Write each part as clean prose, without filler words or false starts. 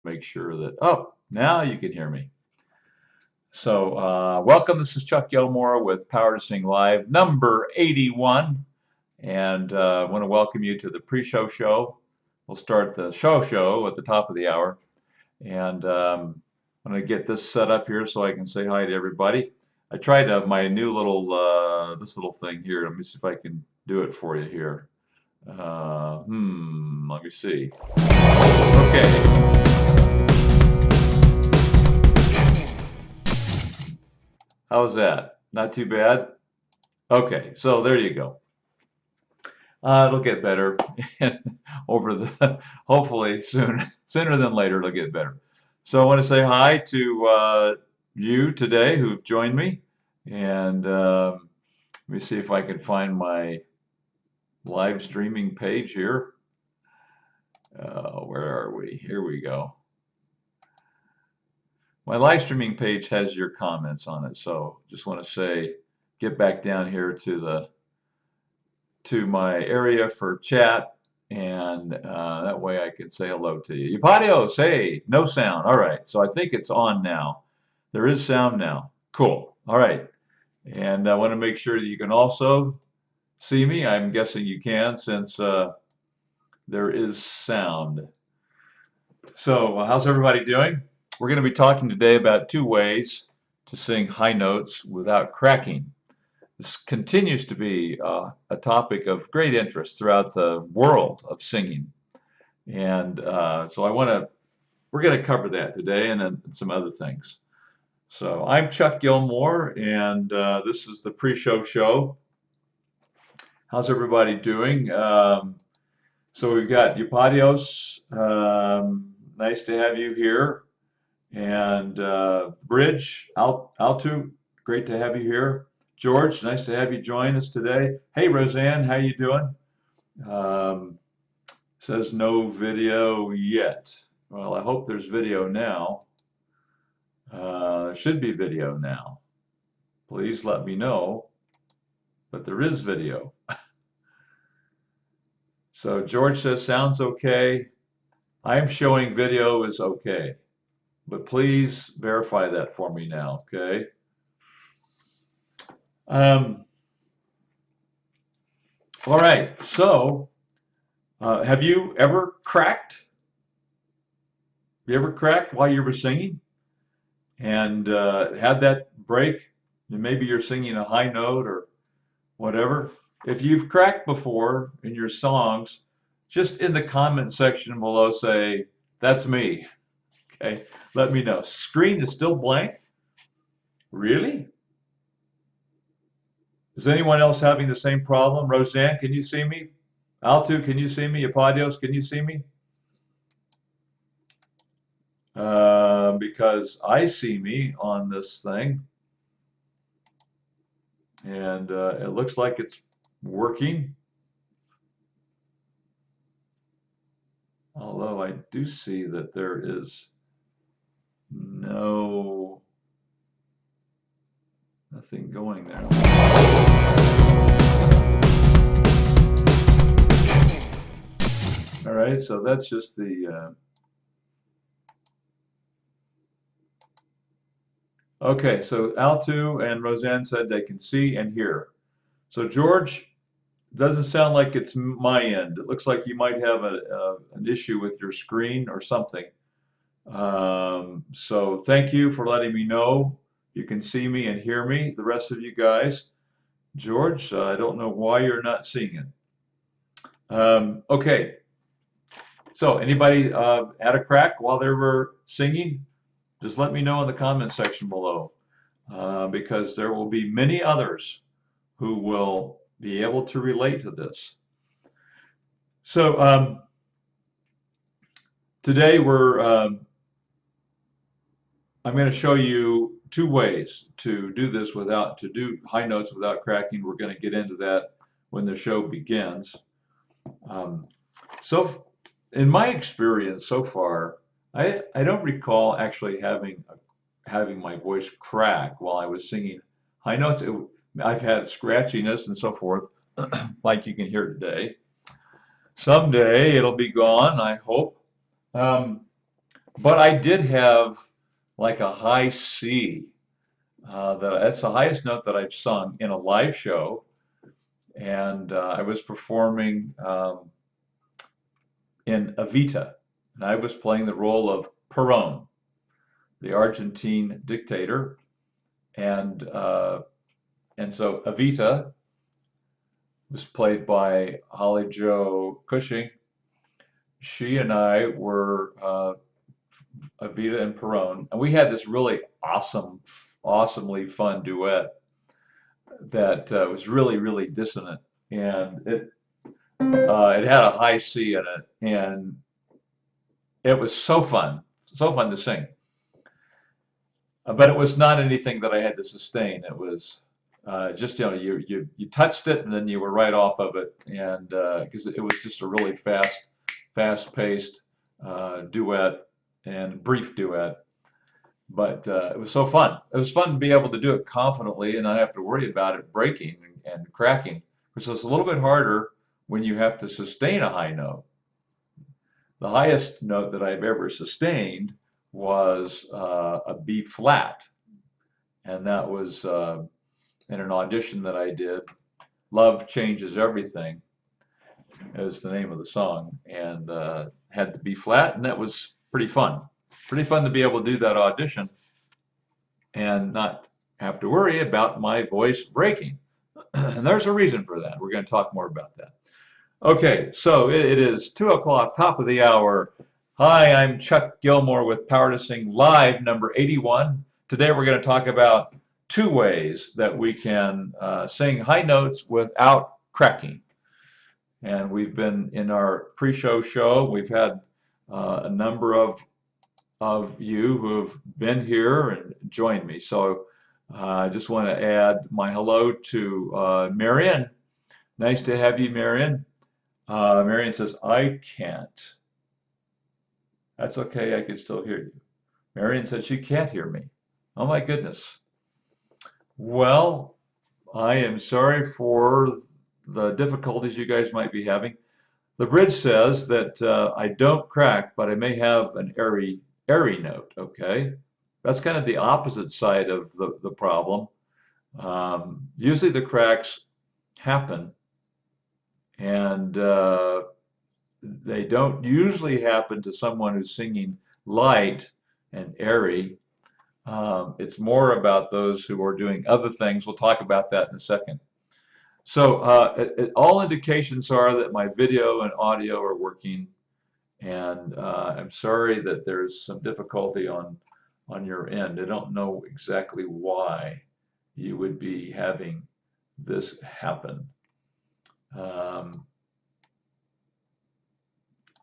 make sure that, oh, now you can hear me. So, welcome. This is Chuck Gilmore with Power to Sing Live, number 81. And I want to welcome you to the pre-show show. We'll start the show at the top of the hour. And I'm going to get this set up here so I can say hi to everybody. I tried my new little, this little thing here. Let me see if I can do it for you here. Let me see. Okay. How's that? Not too bad? Okay, so there you go. It'll get better over the, hopefully sooner than later it'll get better. So I want to say hi to you today who've joined me. And let me see if I can find my live streaming page here. Where are we? Here we go. My live streaming page has your comments on it, so just want to say, get back down here to my area for chat, and that way I can say hello to you. Yupadios, hey, no sound. All right, so I think it's on now. There is sound now. Cool. All right, and I want to make sure that you can also see me. I'm guessing you can, since there is sound. So how's everybody doing? We're going to be talking today about 2 ways to sing high notes without cracking. This continues to be a topic of great interest throughout the world of singing. And so we're going to cover that today, and then some other things. So I'm Chuck Gilmore, and this is the pre-show show. How's everybody doing? So we've got Yupadios, nice to have you here. And Bridge, Altu, great to have you here. George, nice to have you join us today. Hey, Roseanne, how you doing? Says no video yet. Well, I hope there's video now. There should be video now. Please let me know. But there is video. So George says sounds okay. I'm showing video is okay. But please verify that for me now, okay? All right, so have you ever cracked? You ever cracked while you were singing and had that break? And maybe you're singing a high note or whatever. If you've cracked before in your songs, just in the comment section below say, that's me. Okay, let me know. Screen is still blank? Really? Is anyone else having the same problem? Roseanne, can you see me? Altu, can you see me? Apadios, can you see me? Because I see me on this thing. And it looks like it's working. Although I do see that there is nothing going there. All right, so that's just the okay, so Altu and Roseanne said they can see and hear. So George, doesn't sound like it's my end. It looks like you might have an issue with your screen or something. So thank you for letting me know. You can see me and hear me, the rest of you guys. George, I don't know why you're not seeing it. Okay, so anybody had a crack while they were singing? Just let me know in the comment section below, because there will be many others who will be able to relate to this. So today I'm going to show you 2 ways to do this to do high notes without cracking. We're going to get into that when the show begins. So in my experience so far, I don't recall actually having my voice crack while I was singing high notes. I've had scratchiness and so forth, like you can hear today. Someday it'll be gone, I hope. But I did have like a high C. That's the highest note that I've sung in a live show, and I was performing in Evita, and I was playing the role of Perón, the Argentine dictator, and uh, and so Evita was played by Holly Joe Cushing. She and I were Evita and Perón, and we had this really awesomely fun duet that was really, really dissonant, and it had a high C in it, and it was so fun to sing. But it was not anything that I had to sustain. It was just you touched it and then you were right off of it, and because it was just a really fast-paced duet and brief duet. But it was so fun. It was fun to be able to do it confidently and not have to worry about it breaking and cracking, which is a little bit harder when you have to sustain a high note. The highest note that I've ever sustained was a B flat, and that was in an audition that I did. Love Changes Everything is the name of the song, and had the B flat, and that was pretty fun. Pretty fun to be able to do that audition and not have to worry about my voice breaking. And there's a reason for that. We're going to talk more about that. Okay, so it is 2 o'clock, top of the hour. Hi, I'm Chuck Gilmore with Power to Sing Live number 81. Today we're going to talk about 2 ways that we can sing high notes without cracking. And we've been in our pre-show show, we've had a number of you who have been here and joined me. So I just want to add my hello to Marion. Nice to have you, Marion. Marion says, I can't. That's okay, I can still hear you. Marion said she can't hear me. Oh my goodness. Well, I am sorry for the difficulties you guys might be having. The bridge says that I don't crack, but I may have an airy note, okay? That's kind of the opposite side of the problem. Usually the cracks happen, and they don't usually happen to someone who's singing light and airy. It's more about those who are doing other things. We'll talk about that in a second. So all indications are that my video and audio are working, and I'm sorry that there's some difficulty on your end. I don't know exactly why you would be having this happen.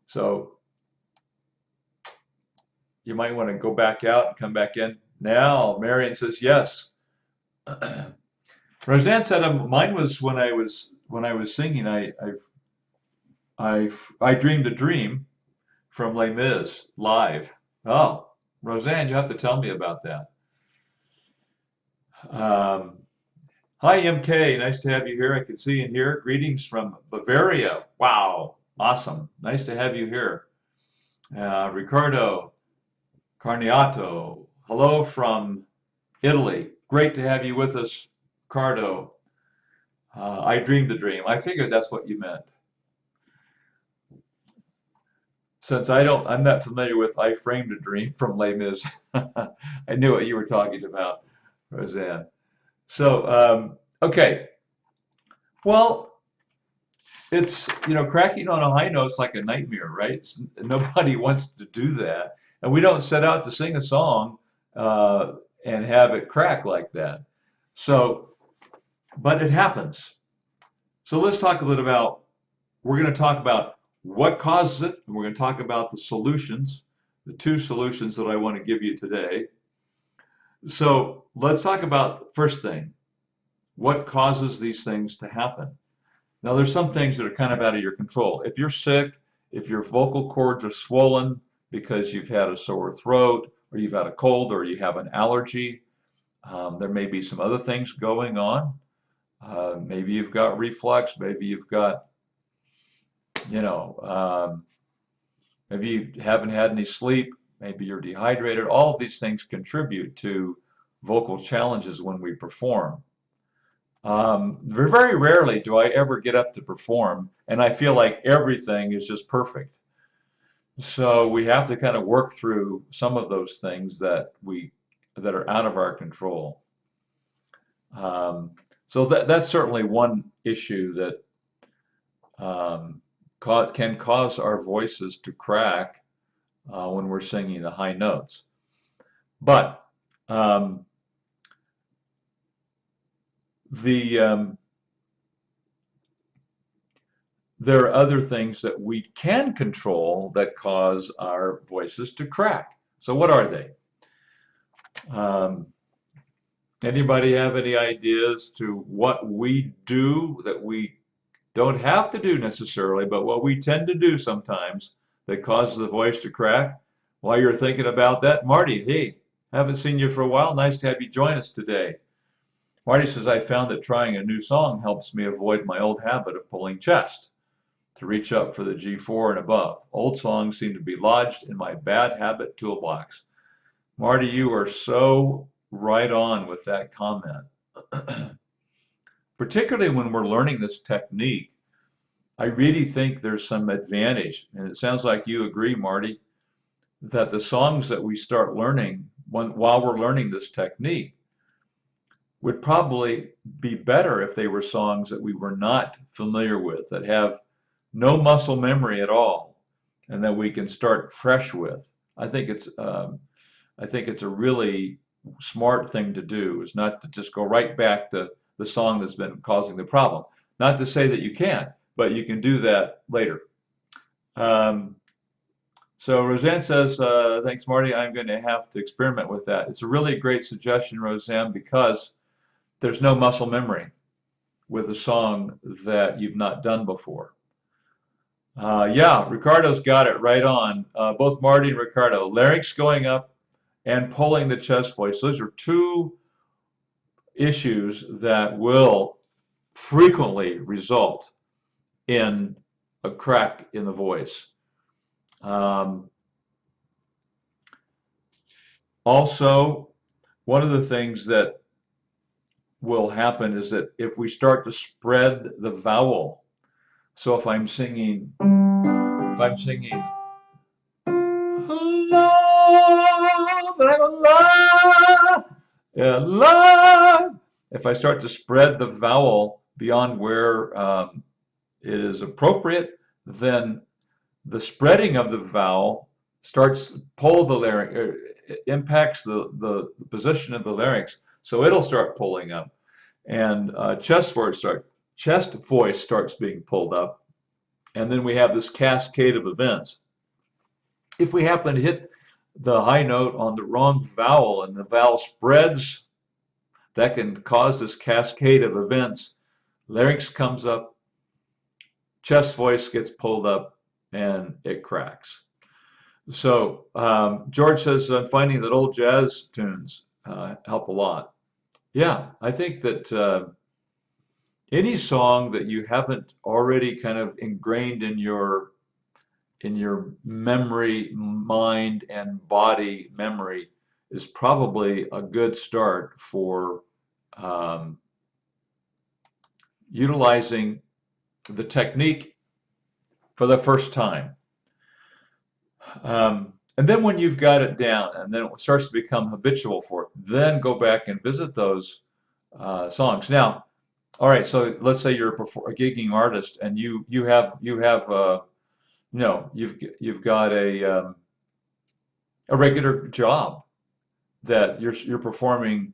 So you might want to go back out and come back in. Now, Marion says yes. Roseanne said mine was when I was singing. I dreamed a dream from Les Mis live. Oh, Roseanne, you have to tell me about that. Hi, MK. Nice to have you here. I can see and hear. Greetings from Bavaria. Wow, awesome. Nice to have you here. Ricardo Carniato. Hello from Italy. Great to have you with us, Ricardo. I dreamed a dream. I figured that's what you meant. Since I'm not familiar with I Framed a Dream from Les Mis, I knew what you were talking about, Roseanne. So, okay. Well, it's, cracking on a high note's like a nightmare, right? Nobody wants to do that. And we don't set out to sing a song and have it crack like that. So, but it happens. So let's talk a little about, we're going to talk about what causes it, and we're going to talk about the solutions, the 2 solutions that I want to give you today. So let's talk about first thing, what causes these things to happen? Now there's some things that are kind of out of your control. If you're sick, if your vocal cords are swollen because you've had a sore throat, or you've had a cold, or you have an allergy, there may be some other things going on. Maybe you've got reflux, maybe you've got, maybe you haven't had any sleep, maybe you're dehydrated. All of these things contribute to vocal challenges when we perform. Very rarely do I ever get up to perform and I feel like everything is just perfect. So we have to kind of work through some of those things that are out of our control. Um, so that's certainly one issue that can cause our voices to crack when we're singing the high notes. But um, there are other things that we can control that cause our voices to crack. So what are they? Anybody have any ideas to what we do that we don't have to do necessarily, but what we tend to do sometimes that causes the voice to crack? While you're thinking about that, Marty, hey, haven't seen you for a while. Nice to have you join us today. Marty says, I found that trying a new song helps me avoid my old habit of pulling chest to reach up for the G4 and above. Old songs seem to be lodged in my bad habit toolbox. Marty, you are so right on with that comment. Particularly when we're learning this technique, I really think there's some advantage, and it sounds like you agree, Marty, that the songs that we start learning while we're learning this technique would probably be better if they were songs that we were not familiar with, that have no muscle memory at all, and that we can start fresh with. I think it's a really smart thing to do, is not to just go right back to the song that's been causing the problem. Not to say that you can't, but you can do that later. So Roseanne says, thanks, Marty. I'm going to have to experiment with that. It's a really great suggestion, Roseanne, because there's no muscle memory with a song that you've not done before. Yeah, Ricardo's got it right on. Both Marty and Ricardo, larynx going up and pulling the chest voice. Those are two issues that will frequently result in a crack in the voice. Also, one of the things that will happen is that if we start to spread the vowel, so if I'm singing love, and I go love, if I start to spread the vowel beyond where it is appropriate, then the spreading of the vowel starts to pull the larynx, impacts the position of the larynx, so it'll start pulling up, and chest voice starts being pulled up, and then we have this cascade of events. If we happen to hit the high note on the wrong vowel and the vowel spreads, that can cause this cascade of events. Larynx comes up, chest voice gets pulled up, and it cracks. So George says, I'm finding that old jazz tunes help a lot. Yeah, I think that any song that you haven't already kind of ingrained in your memory, mind and body memory is probably a good start for utilizing the technique for the first time. And then when you've got it down and then it starts to become habitual for it, then go back and visit those songs. Now, all right, so let's say you're a gigging artist and you've got a regular job that you're performing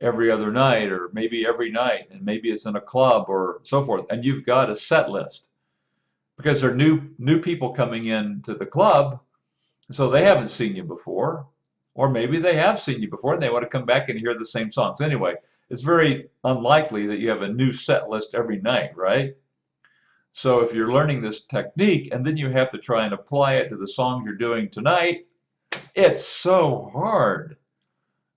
every other night or maybe every night, and maybe it's in a club or so forth, and you've got a set list because there are new people coming into the club, so they haven't seen you before, or maybe they have seen you before and they want to come back and hear the same songs. Anyway, it's very unlikely that you have a new set list every night, right? So if you're learning this technique and then you have to try and apply it to the songs you're doing tonight, it's so hard.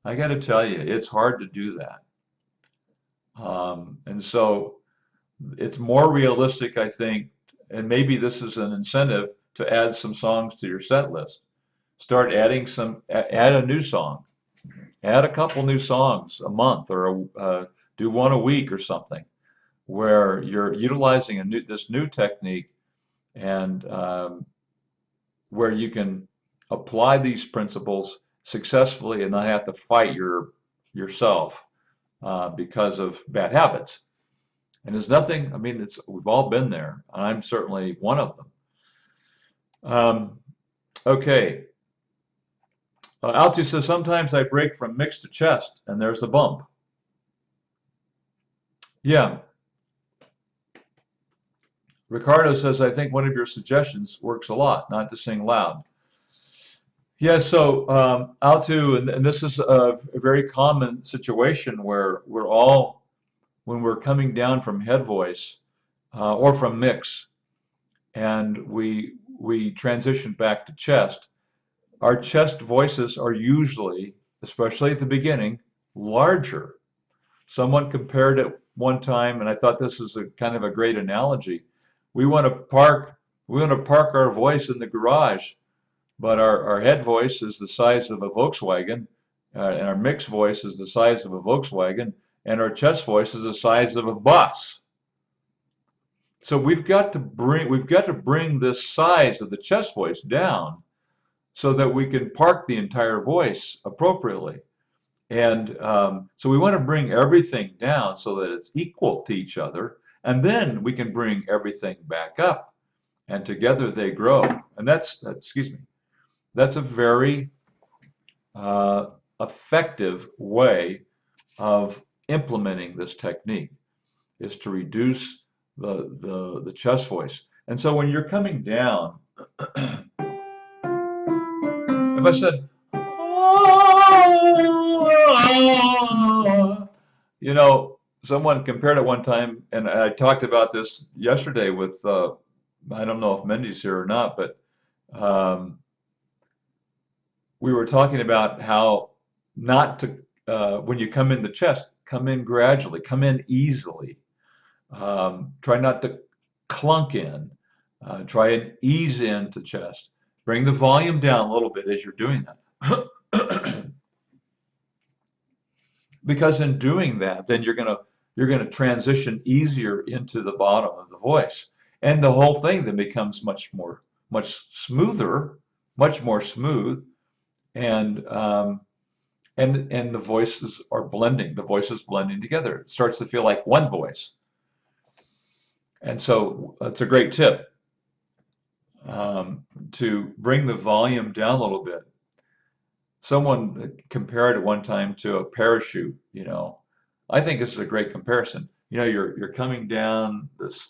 I got to tell you, it's hard to do that. And so it's more realistic, I think, and maybe this is an incentive to add some songs to your set list. start adding add a new song, add a couple new songs a month, or do one a week or something, where you're utilizing this new technique, and where you can apply these principles successfully and not have to fight yourself because of bad habits. And there's nothing, I mean, we've all been there. I'm certainly one of them. Okay. Altu says, sometimes I break from mix to chest and there's a bump. Yeah. Ricardo says, I think one of your suggestions works a lot, not to sing loud. Yeah, so Altu, and this is a very common situation where we're all, when we're coming down from head voice or from mix, and we transition back to chest, our chest voices are usually, especially at the beginning, larger. Someone compared it one time, and I thought this is a kind of a great analogy. We want to park our voice in the garage, but our head voice is the size of a Volkswagen, and our mixed voice is the size of a Volkswagen, and our chest voice is the size of a bus. So we've got to bring this size of the chest voice down so that we can park the entire voice appropriately. And so we want to bring everything down so that it's equal to each other, and then we can bring everything back up, and together they grow. And that's a very effective way of implementing this technique, is to reduce the chest voice. And so when you're coming down, if I said, you know, someone compared it one time, and I talked about this yesterday with, I don't know if Mindy's here or not, but we were talking about how not to, when you come in the chest, come in gradually, come in easily. Try not to clunk in. Try and ease into chest. Bring the volume down a little bit as you're doing that. Because in doing that, then you're gonna transition easier into the bottom of the voice, and the whole thing then becomes much smoother, much more smooth, and the voices are blending. The voices blending together. It starts to feel like one voice, and so that's a great tip, to bring the volume down a little bit. Someone compared it one time to a parachute, you know. I think this is a great comparison. You know, you're coming down this,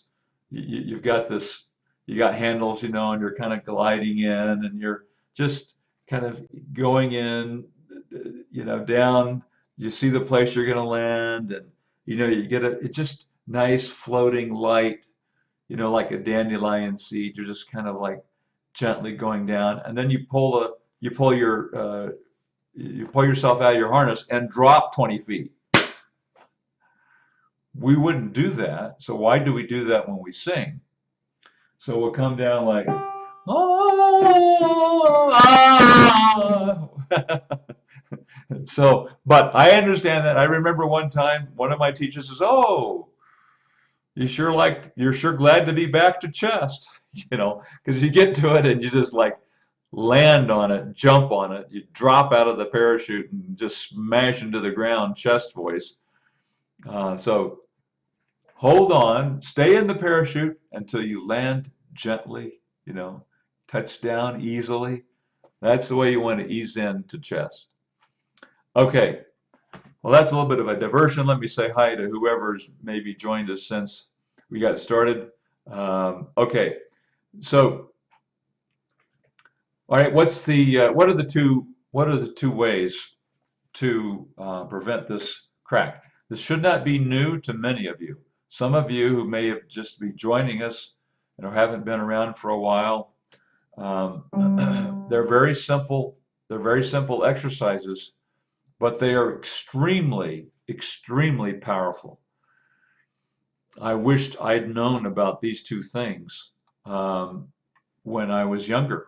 you've got this, you got handles, you know, and you're kind of gliding in, and you're just kind of going in, you know, down. You see the place you're going to land, and you know, you get it's just nice floating light, you know, like a dandelion seed. You're just kind of like gently going down, and then you pull yourself out of your harness and drop 20 feet. We wouldn't do that. So why do we do that when we sing? So we'll come down like, oh, ah. So, but I understand that. I remember one time one of my teachers says, "Oh, you're sure glad to be back to chest," you know, because you get to it and you just like land on it, jump on it, you drop out of the parachute and just smash into the ground, chest voice. So hold on, stay in the parachute until you land gently, you know, touch down easily. That's the way you want to ease into chest. Okay, well, that's a little bit of a diversion. Let me say hi to whoever's maybe joined us since we got started. Okay, so all right, what are the two ways to prevent this crack? This should not be new to many of you. Some of you who may have just be joining us and haven't been around for a while, they're very simple. They're very simple exercises, but they are extremely, extremely powerful. I wished I'd known about these two things when I was younger.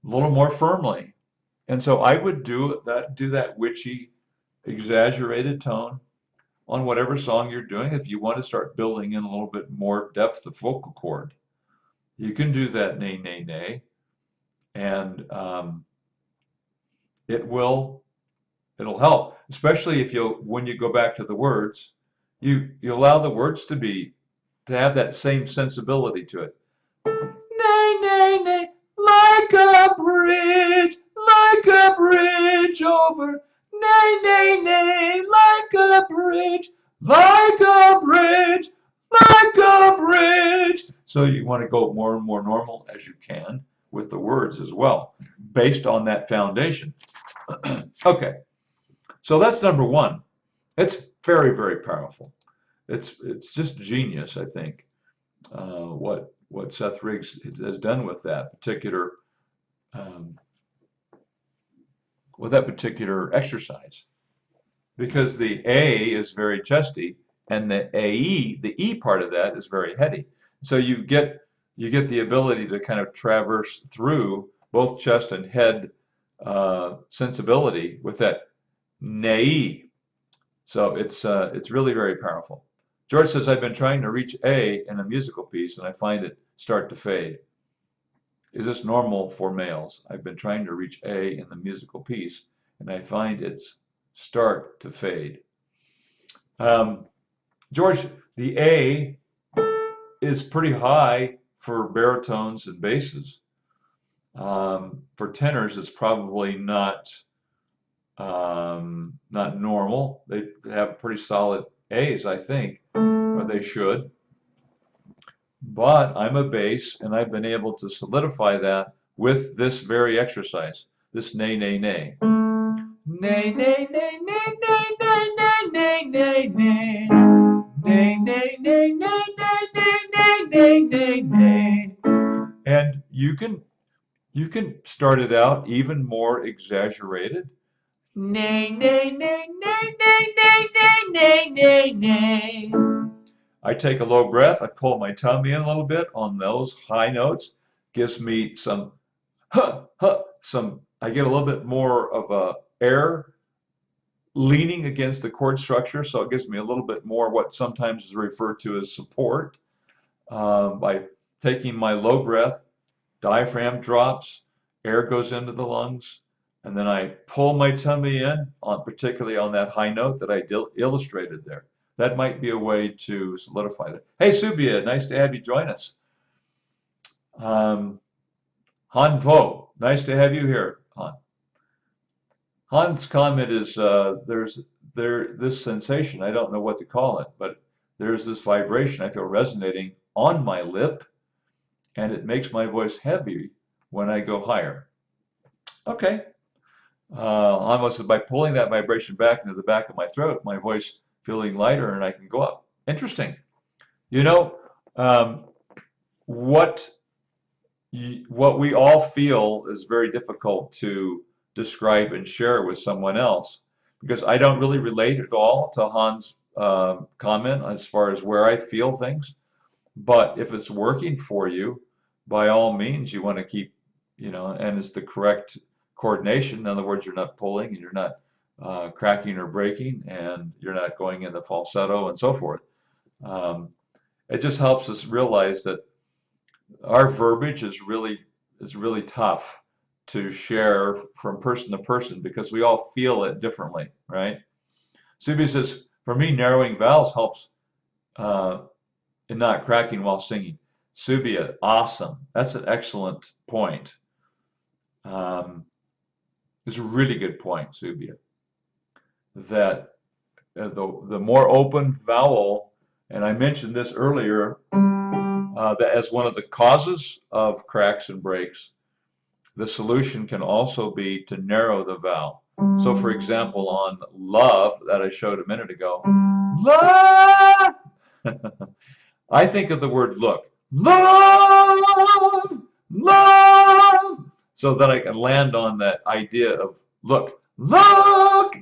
a little more firmly. And so I would do that witchy, exaggerated tone on whatever song you're doing. If you want to start building in a little bit more depth of vocal cord, you can do that nay, nay, nay, and it will it'll help, especially if when you go back to the words, you allow the words to have that same sensibility to it. Nay, nay, nay, like a bridge over. Nay, nay, nay, like a bridge, like a bridge, like a bridge. So you want to go more and more normal as you can with the words as well, based on that foundation. Okay, so that's number one. It's very, very powerful. It's just genius, I think, what Seth Riggs has done with that particular exercise, because the A is very chesty and the E part of that is very heady. So you get the ability to kind of traverse through both chest and head sensibility with that nay. So it's really very powerful. George says, I've been trying to reach A in a musical piece and I find it start to fade. Is this normal for males? I've been trying to reach A in the musical piece and I find it's start to fade. George, the A is pretty high for baritones and basses. For tenors, it's probably not normal. They have pretty solid A's, I think, or they should. But I'm a bass, and I've been able to solidify that with this very exercise, this nay, nay, nay. Nay, nay, nay, nay, nay, nay, nay, nay, nay, nay. Nay, nay, nay, nay, nay, nay, nay, nay, nay. And you can start it out even more exaggerated. Nay, nay, nay, nay, nay, nay, nay, nay, nay, nay. I take a low breath, I pull my tummy in a little bit on those high notes, gives me some I get a little bit more of a air leaning against the chord structure, so it gives me a little bit more what sometimes is referred to as support. By taking my low breath, diaphragm drops, air goes into the lungs, and then I pull my tummy in, particularly on that high note that I illustrated there. That might be a way to solidify that. Hey, Subia, nice to have you join us. Han Vo, nice to have you here, Han. Han's comment is there's this sensation, I don't know what to call it, but there's this vibration I feel resonating on my lip, and it makes my voice heavy when I go higher. Okay. Almost by pulling that vibration back into the back of my throat, my voice feeling lighter and I can go up. Interesting. You know, what we all feel is very difficult to describe and share with someone else, because I don't really relate at all to Han's comment as far as where I feel things. But if it's working for you, by all means, you want to keep, and it's the correct coordination. In other words, you're not pulling and you're not cracking or breaking, and you're not going into falsetto and so forth. It just helps us realize that our verbiage is really tough to share from person to person because we all feel it differently, right? Subi says, for me, narrowing vowels helps in not cracking while singing. Subia, awesome. That's an excellent point. It's a really good point, Subia. That the more open vowel, and I mentioned this earlier, that as one of the causes of cracks and breaks, the solution can also be to narrow the vowel. So, for example, on love that I showed a minute ago, love, I think of the word look, love, love, so that I can land on that idea of look, love,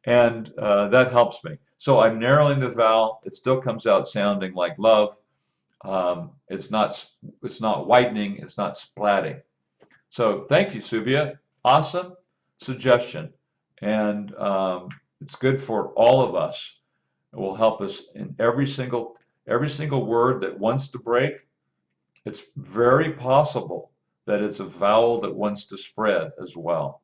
and that helps me. So I'm narrowing the vowel. It still comes out sounding like love. It's not whitening, it's not splatting. So thank you, Subia. Awesome suggestion, and it's good for all of us. It will help us in every single word that wants to break. It's very possible that it's a vowel that wants to spread as well.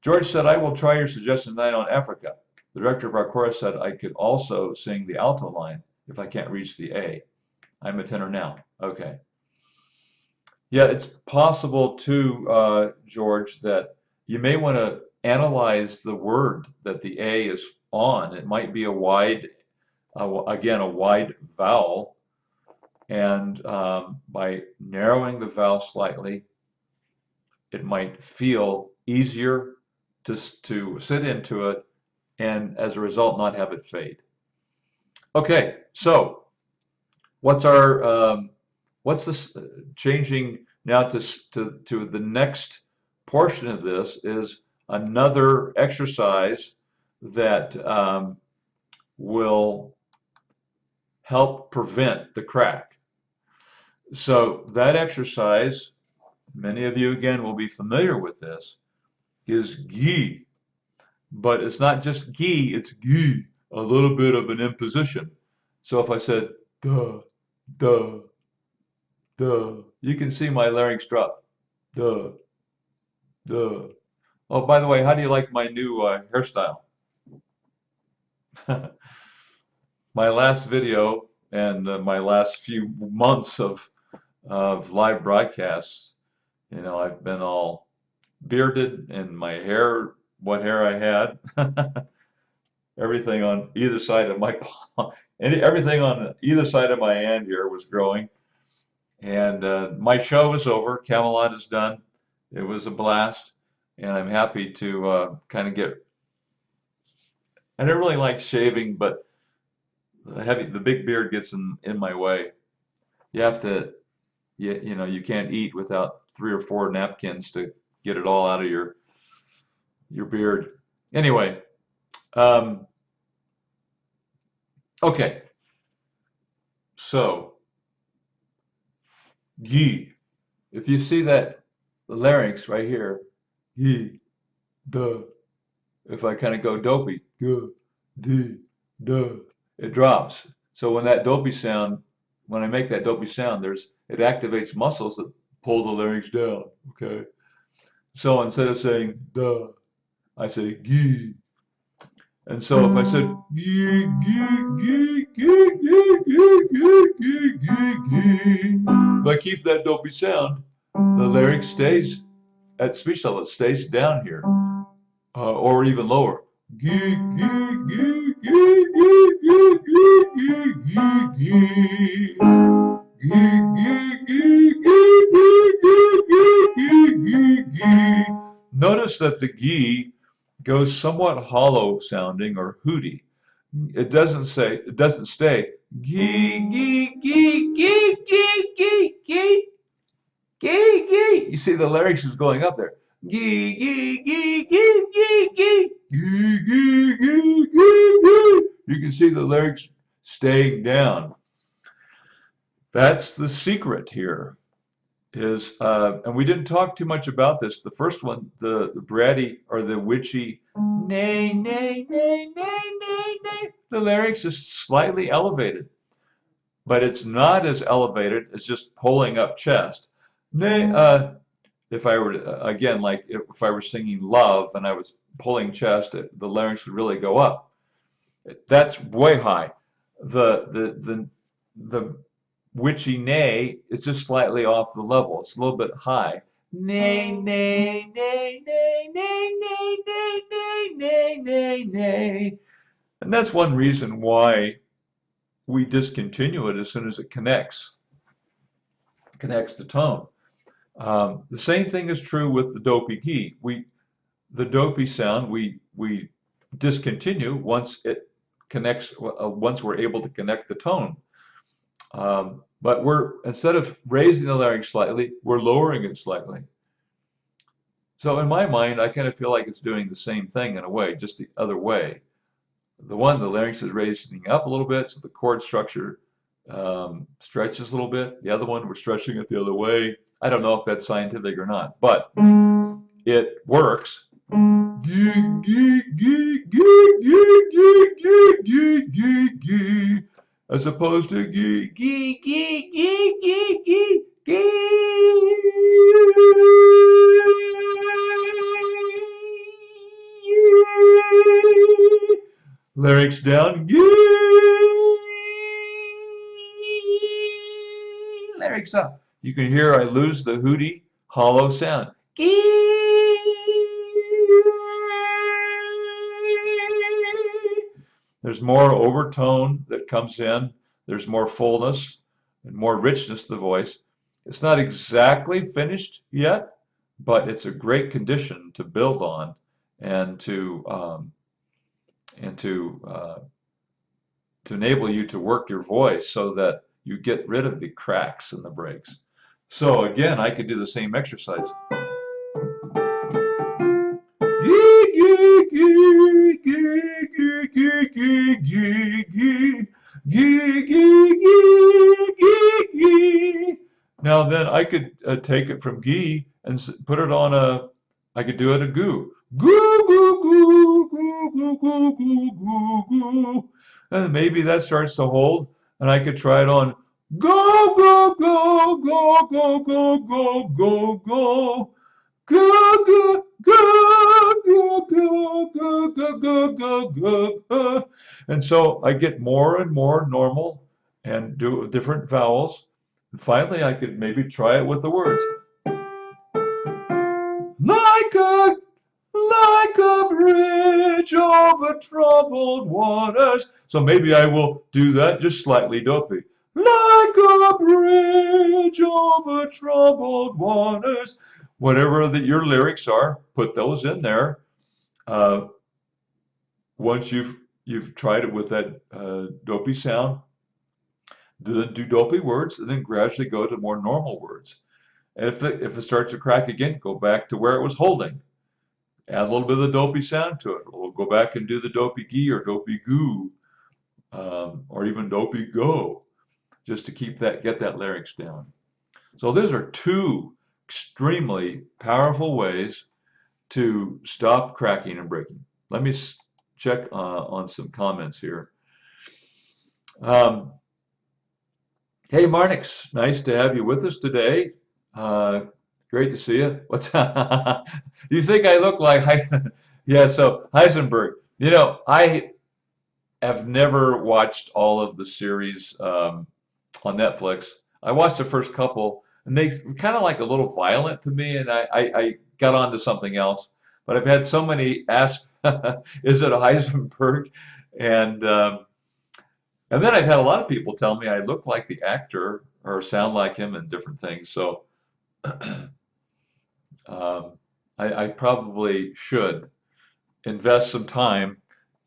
George said, I will try your suggestion tonight on Africa. The director of our chorus said I could also sing the alto line if I can't reach the A. I'm a tenor now. Okay. Yeah, it's possible too, George, that you may want to analyze the word that the A is on. It might be a wide, again, a wide vowel. And by narrowing the vowel slightly, it might feel easier to sit into it, and as a result, not have it fade. Okay, so what's this changing now to the next portion of this is another exercise that will help prevent the crack. So that exercise, many of you again will be familiar with this, is gi. But it's not just gi, it's gi, a little bit of an imposition. So if I said duh, duh, duh, you can see my larynx drop. Duh, duh. Oh, by the way, how do you like my new hairstyle? My last video and my last few months of live broadcasts, I've been all bearded and my hair, what hair I had, everything on either side of my everything on either side of my hand here was growing. And my show is over. Camelot is done. It was a blast, and I'm happy to kind of get. I don't really like shaving, but the big beard gets in my way. You have to, you can't eat without 3 or 4 napkins to get it all out of your beard. Anyway, okay. So, gi. If you see that larynx right here, gi, duh. If I kind of go dopey, g, d, duh, it drops. So when I make that dopey sound, it activates muscles that pull the larynx down. Okay. So instead of saying duh, I say gi. And so if I said gi, gi, gi, gi, gi, gi, gi, gi, gi, gi, if I keep that dopey sound, the larynx stays at speech level. It stays down here, or even lower. Gi, gi, gi, gi, gi, gi, gi, gi, gi, gi. Gi, gi, gi, gi, gi, gi, gi, gi. Notice that the gi goes somewhat hollow sounding or hooty. It doesn't stay gi, gi, gi, gi, gi, gi, gi, gi, gi. You see the larynx is going up there. Gi, gi, gi, gi, gi, gi, gi, gi, gi, gi, gi. You can see the larynx staying down. That's the secret here. And we didn't talk too much about this. The first one, the bratty or the witchy, nay, nay, nay, nay, nay, nay. The larynx is slightly elevated, but it's not as elevated as just pulling up chest. Nay, if I were to, again, like if I were singing love and I was pulling chest, the larynx would really go up. That's way high. The witchy nay is just slightly off the level. It's a little bit high. Nay, nay, nay, nay, nay, nay, nay, nay, nay, nay, nay. And that's one reason why we discontinue it as soon as it connects the tone. The same thing is true with the dopey gi. The dopey sound we discontinue once it connects, once we're able to connect the tone. But instead of raising the larynx slightly, we're lowering it slightly. So in my mind, I kind of feel like it's doing the same thing in a way, just the other way. The larynx is raising up a little bit, so the chord structure stretches a little bit. The other one, we're stretching it the other way. I don't know if that's scientific or not, but it works. As opposed to larynx down, larynx up. You can hear I lose the hooty, hollow sound. There's more overtone that comes in. There's more fullness and more richness to the voice. It's not exactly finished yet, but it's a great condition to build on and to enable you to work your voice so that you get rid of the cracks and the breaks. So again, I could do the same exercise. Now then I could take it from gee and put it on I could do it a goo. Goo, goo, goo, goo, goo, goo, goo, goo, goo. And maybe that starts to hold, and I could try it on go, go, go, go, go, go, go, go, go. Go, go, go, go, go, go, go, go, go, go, go. And so I get more and more normal and do different vowels. And finally, I could maybe try it with the words. Like a bridge over troubled waters. So maybe I will do that just slightly dopey. Like a bridge over troubled waters. Whatever that your lyrics are, put those in there. Once you've tried it with that dopey sound, then do dopey words, and then gradually go to more normal words. And if it starts to crack again, go back to where it was holding. Add a little bit of the dopey sound to it. We'll go back and do the dopey gee or dopey goo, or even dopey go, just to get that larynx down. So those are two extremely powerful ways to stop cracking and breaking. Let me check on some comments here. Hey Marnix, nice to have you with us today. Great to see you. What's you think I look like yeah, so Heisenberg. You know, I have never watched all of the series on Netflix. I watched the first couple, and they were kind of like a little violent to me, and I got onto something else. But I've had so many ask, is it a Heisenberg? And then I've had a lot of people tell me I look like the actor or sound like him and different things. So I probably should invest some time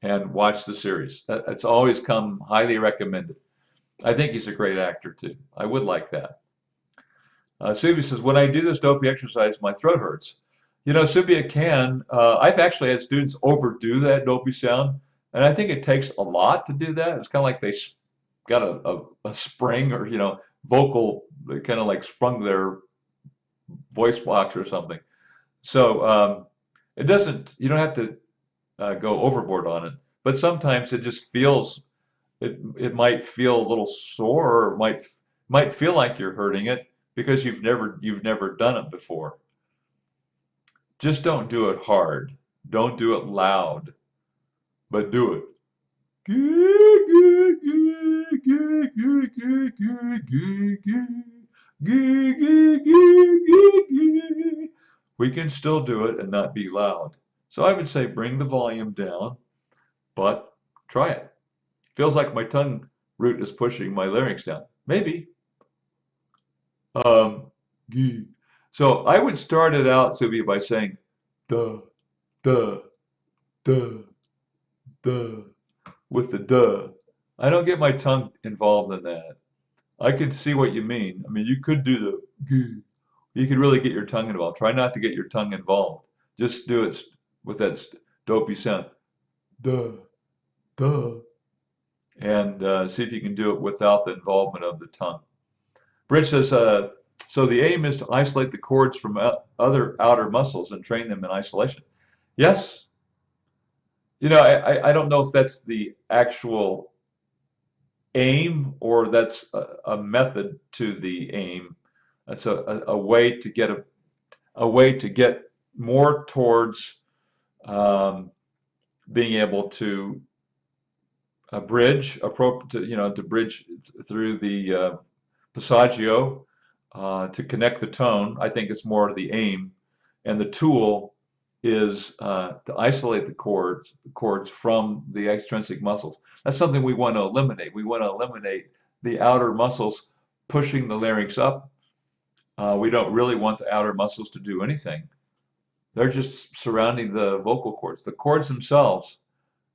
and watch the series. It's always come highly recommended. I think he's a great actor too. I would like that. Subia says, when I do this dopey exercise, my throat hurts. You know, Subia can. I've actually had students overdo that dopey sound, and I think it takes a lot to do that. It's kind of like they got a spring or, you know, vocal, kind of like sprung their voice box or something. So it doesn't, you don't have to go overboard on it, but sometimes it just feels, it might feel a little sore, or might feel like you're hurting it because you've never done it before. Just don't do it hard. Don't do it loud, but do it. We can still do it and not be loud. So I would say bring the volume down, but try it. Feels like my tongue root is pushing my larynx down. Maybe. So I would start it out, Subia, by saying duh, duh, duh, duh, with the duh. I don't get my tongue involved in that. I can see what you mean. I mean, you could do the gee. You could really get your tongue involved. Try not to get your tongue involved. Just do it with that dopey sound. Duh, duh. and see if you can do it without the involvement of the tongue. Bridge says, so the aim is to isolate the chords from other outer muscles and train them in isolation. Yes. I don't know if that's the actual aim or that's a method to the aim. That's a way to get a way to get more towards um, being able to bridge to bridge through the passaggio to connect the tone. I think it's more the aim, and the tool is to isolate the chords from the extrinsic muscles. That's something we want to eliminate. We want to eliminate the outer muscles pushing the larynx up. We don't really want the outer muscles to do anything. They're just surrounding the vocal cords. The cords themselves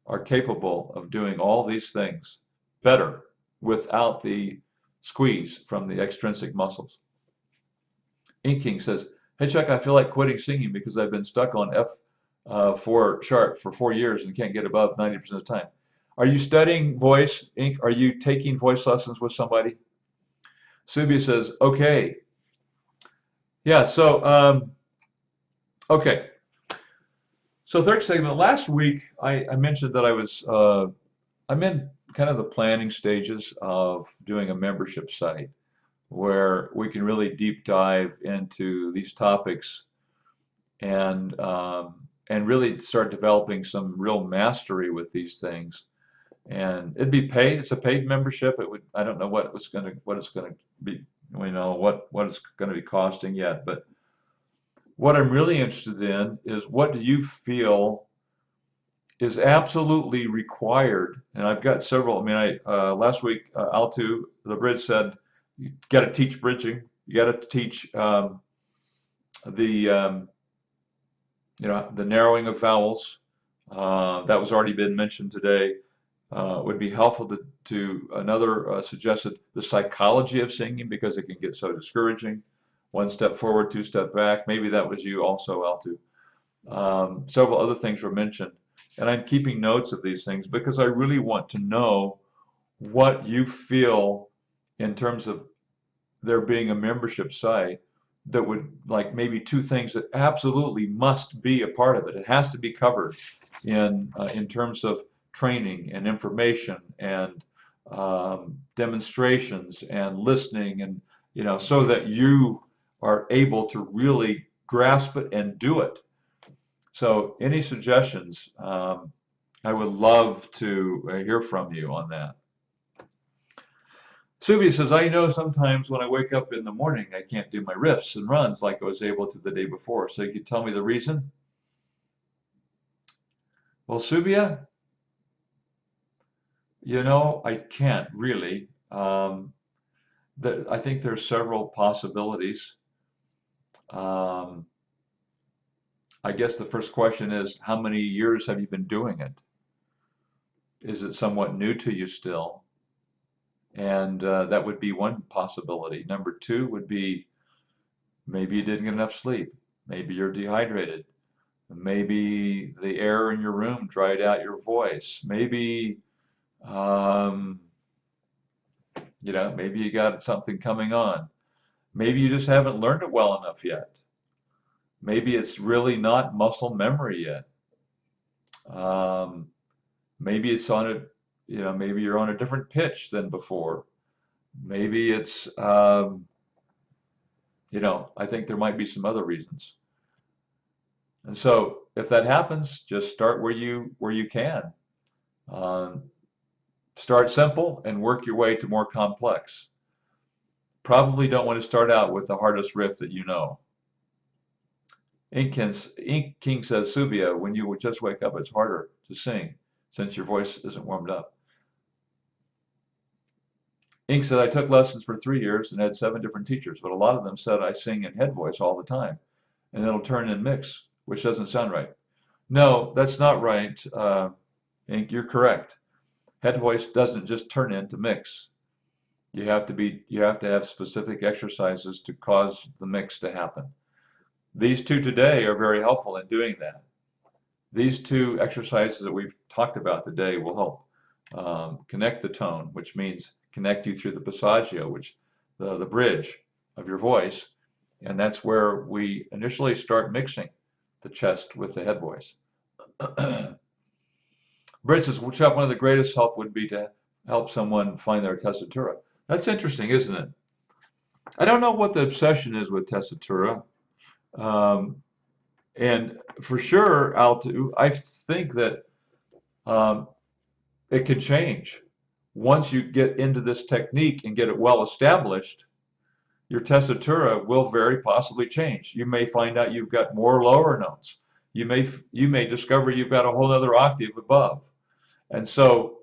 are capable of doing all these things better without the squeeze from the extrinsic muscles. Inking says, hey Chuck, I feel like quitting singing because I've been stuck on F4 sharp for 4 years and can't get above 90% of the time. Are you studying voice, Ink? Are you taking voice lessons with somebody? Subia says, okay. Yeah, so, okay. So third segment, last week I mentioned that I'm in kind of the planning stages of doing a membership site where we can really deep dive into these topics and really start developing some real mastery with these things. And it'd be paid. It's a paid membership. I don't know what it's going to be. We know what it's going to be costing yet. But what I'm really interested in is what do you feel is absolutely required? And I've got several. I mean, last week Altu the bridge said you got to teach bridging. You got to teach the the narrowing of vowels. That was already been mentioned today. Would be helpful to another suggested the psychology of singing because it can get so discouraging. One step forward, two step back. Maybe that was you also, Altu. Several other things were mentioned, and I'm keeping notes of these things because I really want to know what you feel in terms of there being a membership site that would like maybe two things that absolutely must be a part of it. It has to be covered in terms of training and information and demonstrations and listening and so that you are able to really grasp it and do it. So any suggestions? I would love to hear from you on that. Subia says, I know sometimes when I wake up in the morning, I can't do my riffs and runs like I was able to the day before. So you could tell me the reason? Well, Subia, I can't really. I think there's several possibilities. I guess the first question is, how many years have you been doing it? Is it somewhat new to you still? And that would be one possibility. Number two would be maybe you didn't get enough sleep. Maybe you're dehydrated. Maybe the air in your room dried out your voice. Maybe, maybe you got something coming on. Maybe you just haven't learned it well enough yet. Maybe it's really not muscle memory yet. Maybe it's on a, maybe you're on a different pitch than before. Maybe it's, I think there might be some other reasons. And so if that happens, just start where you can. Start simple and work your way to more complex. Probably don't want to start out with the hardest riff that you know. Ink King says, Subia, when you would just wake up, it's harder to sing since your voice isn't warmed up. Ink said, I took lessons for 3 years and had 7 different teachers, but a lot of them said I sing in head voice all the time, and it'll turn in mix, which doesn't sound right. No, that's not right, Ink. You're correct. Head voice doesn't just turn into mix. You have to have specific exercises to cause the mix to happen. These two today are very helpful in doing that. These two exercises that we've talked about today will help. connect the tone, which means connect you through the passaggio, which the bridge of your voice, and that's where we initially start mixing the chest with the head voice. Britt says, Chuck, one of the greatest help would be to help someone find their tessitura. That's interesting, isn't it? I don't know what the obsession is with tessitura. Um, and for sure, Altu, I think that um, it can change. Once you get into this technique and get it well established, your tessitura will very possibly change. You may find out you've got more lower notes. You may discover you've got a whole other octave above. And so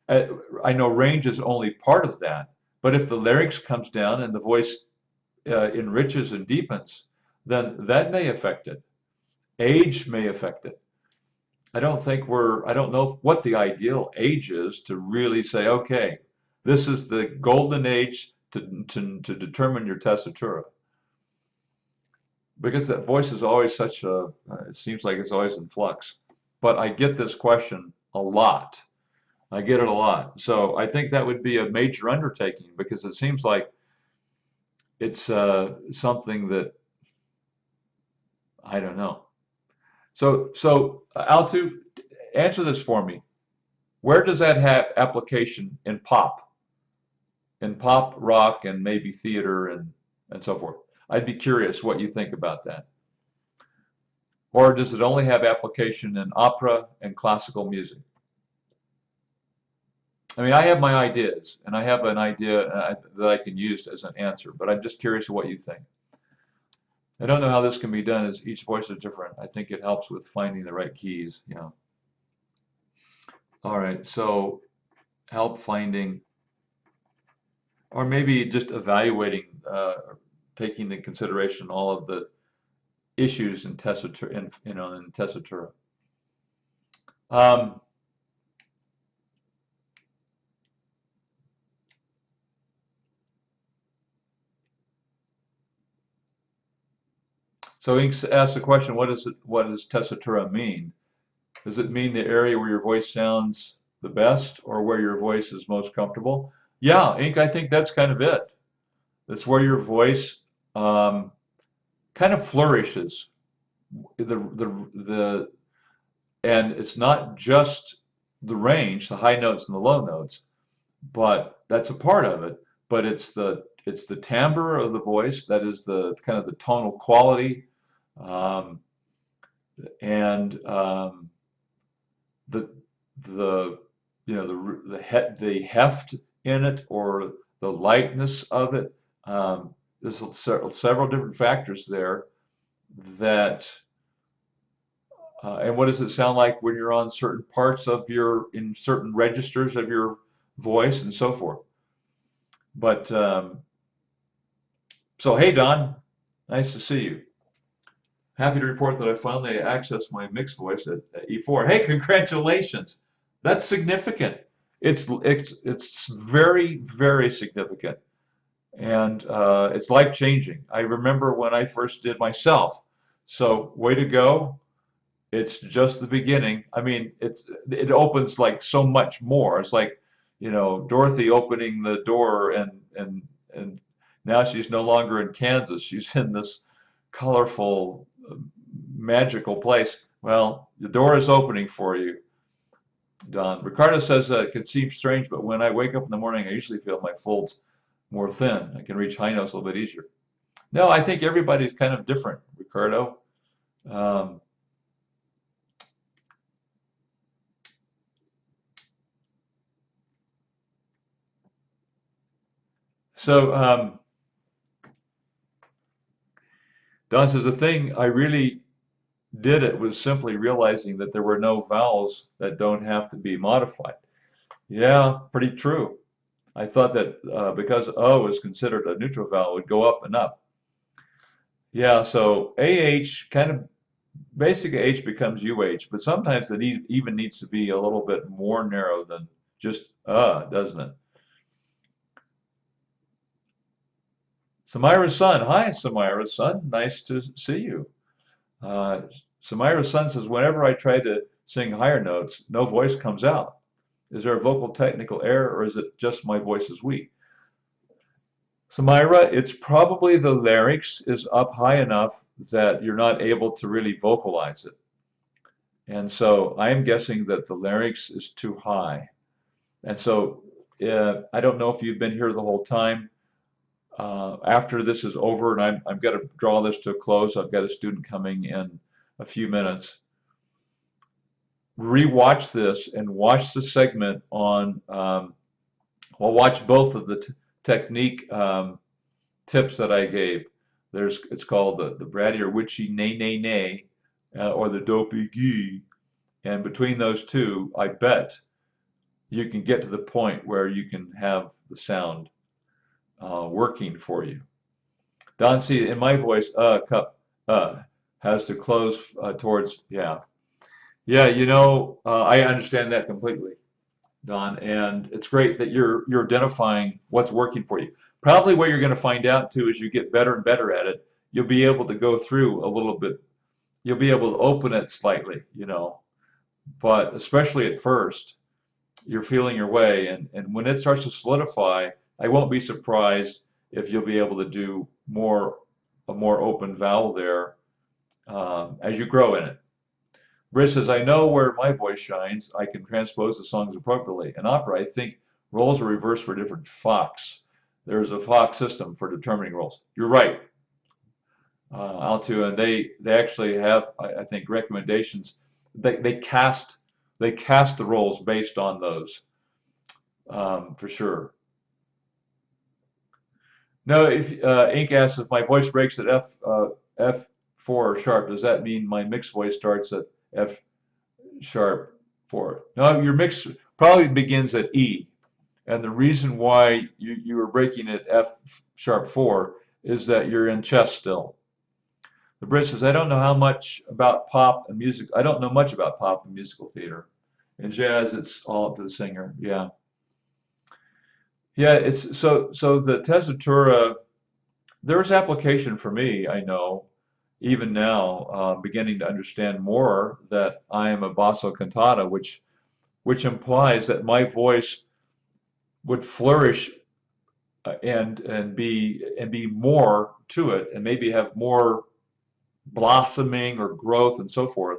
I know range is only part of that, but if the larynx comes down and the voice enriches and deepens, then that may affect it. Age may affect it. I don't know what the ideal age is to really say, okay, this is the golden age to determine your tessitura. Because that voice is always it seems like it's always in flux. But I get this question a lot. I get it a lot. So I think that would be a major undertaking because it seems like it's something that, I don't know. So Altu, answer this for me. Where does that have application in pop? In pop, rock, and maybe theater and so forth. I'd be curious what you think about that. Or does it only have application in opera and classical music? I mean, I have my ideas, and I have an idea that I can use as an answer, but I'm just curious what you think. I don't know how this can be done as each voice is different. I think it helps with finding the right keys, you know. All right, so help finding, or maybe just evaluating, taking into consideration all of the issues in tessitura, in tessitura. So Ink asks the question, what does tessitura mean? Does it mean the area where your voice sounds the best or where your voice is most comfortable? Yeah, Ink, I think that's kind of it. That's where your voice kind of flourishes. And it's not just the range, the high notes and the low notes, but that's a part of it. But it's the timbre of the voice that is the kind of the tonal quality, and the the heft in it or the lightness of it. There's several different factors there that. And what does it sound like when you're on certain parts of in certain registers of your voice and so forth. But so hey Don, nice to see you. Happy to report that I finally accessed my mixed voice at E4. Hey, congratulations! That's significant. It's very, very significant, and it's life-changing. I remember when I first did myself. So way to go. It's just the beginning. I mean, it opens like so much more. It's like, you know, Dorothy opening the door and now she's no longer in Kansas. She's in this colorful, magical place. Well, the door is opening for you, Don. Ricardo says that it can seem strange, but when I wake up in the morning, I usually feel my folds more thin. I can reach high notes a little bit easier. No, I think everybody's kind of different, Ricardo. So Don says the thing I really did it was simply realizing that there were no vowels that don't have to be modified. Yeah, pretty true. I thought that because O is considered a neutral vowel, it would go up and up. Yeah, so AH kind of basic H becomes UH, but sometimes it even needs to be a little bit more narrow than just doesn't it? Samira's son. Hi, Samira's son. Nice to see you. Samira's son says, whenever I try to sing higher notes, no voice comes out. Is there a vocal technical error, or is it just my voice is weak? So Myra, it's probably the larynx is up high enough that you're not able to really vocalize it. And so I'm guessing that the larynx is too high. And so I don't know if you've been here the whole time. After this is over, and I'm going to draw this to a close, I've got a student coming in a few minutes. Rewatch this and watch the segment on, well, watch both of the technique tips that I gave. It's called the Bratty or Witchy Nay Nay Nay, or the Dopey G. And between those two, I bet you can get to the point where you can have the sound working for you. Don C, in my voice, cup, has to close towards, yeah. Yeah, I understand that completely, Don, and it's great that you're identifying what's working for you. Probably what you're going to find out too, as you get better and better at it, you'll be able to go through a little bit, you'll be able to open it slightly, but especially at first, you're feeling your way, and when it starts to solidify, I won't be surprised if you'll be able to do a more open vowel there as you grow in it. Britt says, I know where my voice shines. I can transpose the songs appropriately. In opera, I think roles are reversed for different Fox. There's a Fox system for determining roles. You're right, Altu, and they actually have, I think, recommendations. They cast the roles based on those, for sure. No, if Ink asks if my voice breaks at F4 sharp, does that mean my mixed voice starts at F sharp 4? No, your mix probably begins at E, and the reason why you are breaking at F sharp 4 is that you're in chest still. The Brit says, I don't know how much about pop and music. I don't know much about pop and musical theater. In jazz, it's all up to the singer. Yeah. Yeah, it's so the tessitura, there's application for me, I know, even now, beginning to understand more that I am a basso cantata, which implies that my voice would flourish and be more to it, and maybe have more blossoming or growth and so forth,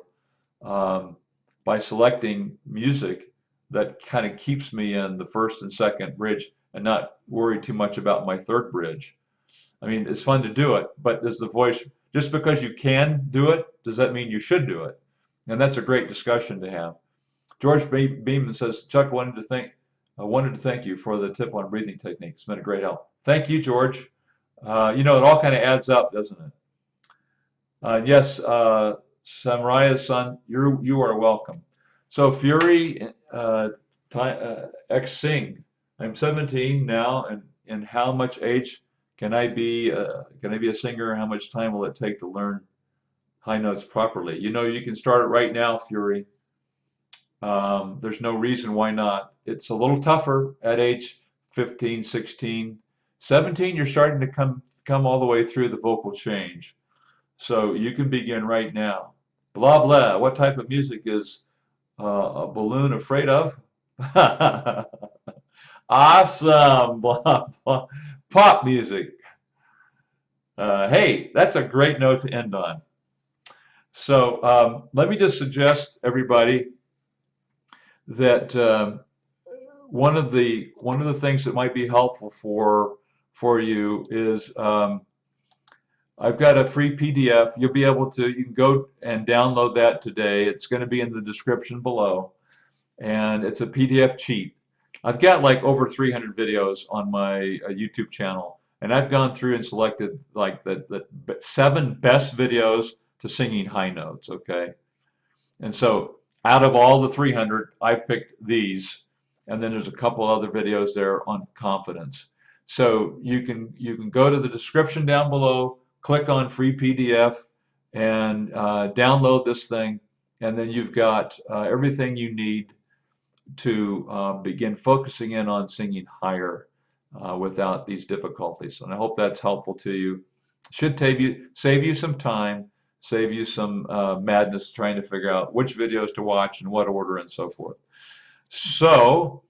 by selecting music that kind of keeps me in the first and second bridge and not worry too much about my third bridge. I mean, it's fun to do it, but does the voice, just because you can do it, does that mean you should do it? And that's a great discussion to have. George Beeman says, Chuck, I wanted to thank you for the tip on breathing techniques. It's been a great help. Thank you, George. It all kind of adds up, doesn't it? Yes, Samaraya's son, you are welcome. So Fury, X Sing, I'm 17 now, and how much age can I be a singer? How much time will it take to learn high notes properly? You can start it right now, Fury. There's no reason why not. It's a little tougher at age 15, 16, 17. You're starting to come all the way through the vocal change. So you can begin right now. Blah, blah. What type of music is a balloon afraid of? Awesome. Blah, blah. Pop music. Hey, that's a great note to end on. So let me just suggest, everybody, that one of the things that might be helpful for you is I've got a free PDF. You can go and download that today. It's going to be in the description below, and it's a PDF cheat. I've got like over 300 videos on my YouTube channel, and I've gone through and selected like the 7 best videos to singing high notes, okay? And so out of all the 300, I picked these, and then there's a couple other videos there on confidence. So you can go to the description down below, click on free PDF, and download this thing, and then you've got everything you need to begin focusing in on singing higher without these difficulties. And I hope that's helpful to you. Should save you some time, save you some madness trying to figure out which videos to watch in what order and so forth. So,